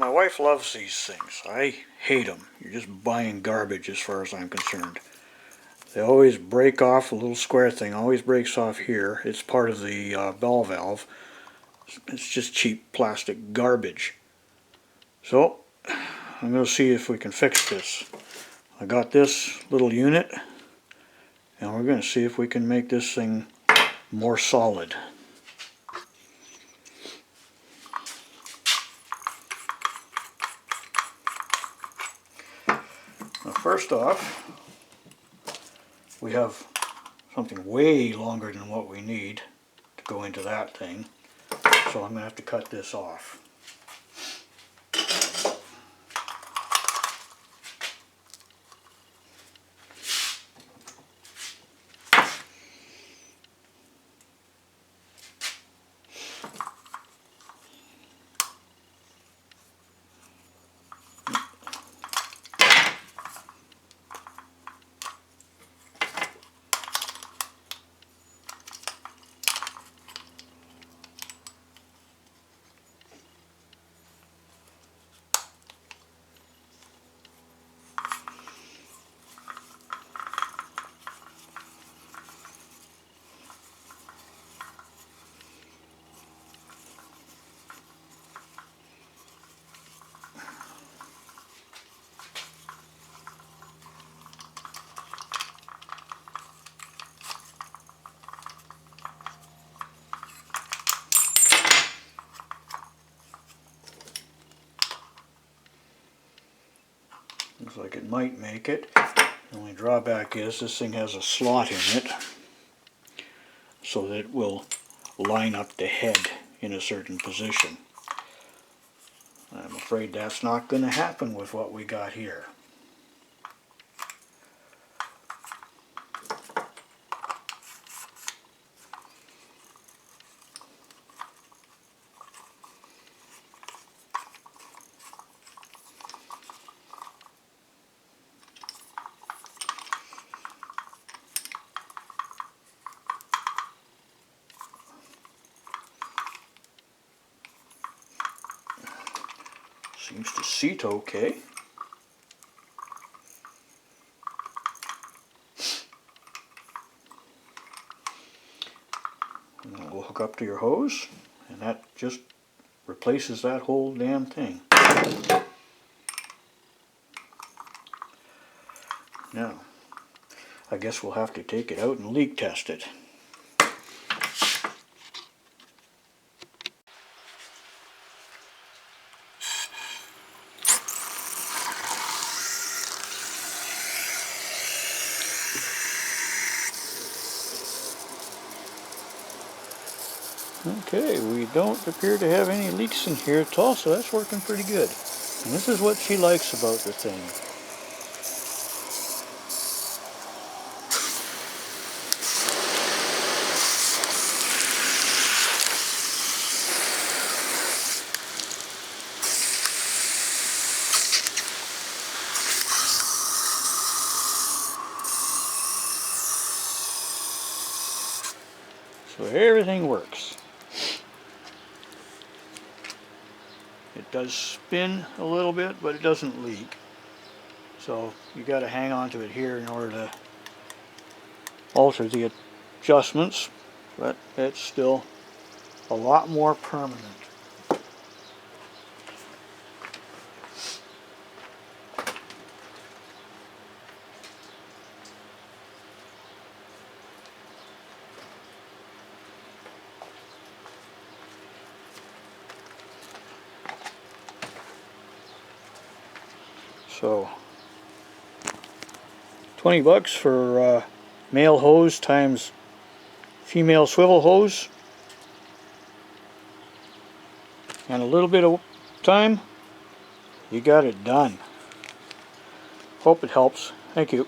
my wife loves these things. I hate them. You're just buying garbage as far as I'm concerned. They always break off. A little square thing always breaks off here. It's part of the bell valve. It's just cheap plastic garbage. So I'm going to see if we can fix this. I got this little unit, and we're going to see if we can make this thing more solid. Now, first off, we have something way longer than what we need to go into that thing, so I'm going to have to cut this off. Looks like it might make it. The only drawback is this thing has a slot in it so that it will line up the head in a certain position. I'm afraid that's not going to happen with what we got here. Seems to seat okay. And that will hook up to your hose, and that just replaces that whole damn thing. Now, I guess we'll have to take it out and leak test it. Okay, we don't appear to have any leaks in here at all, so that's working pretty good. And this is what she likes about the thing. So everything works. It does spin a little bit, but it doesn't leak. So you got to hang on to it here in order to alter the adjustments, but it's still a lot more permanent. So, $20 for male hose times female swivel hose, and a little bit of time, you got it done. Hope it helps. Thank you.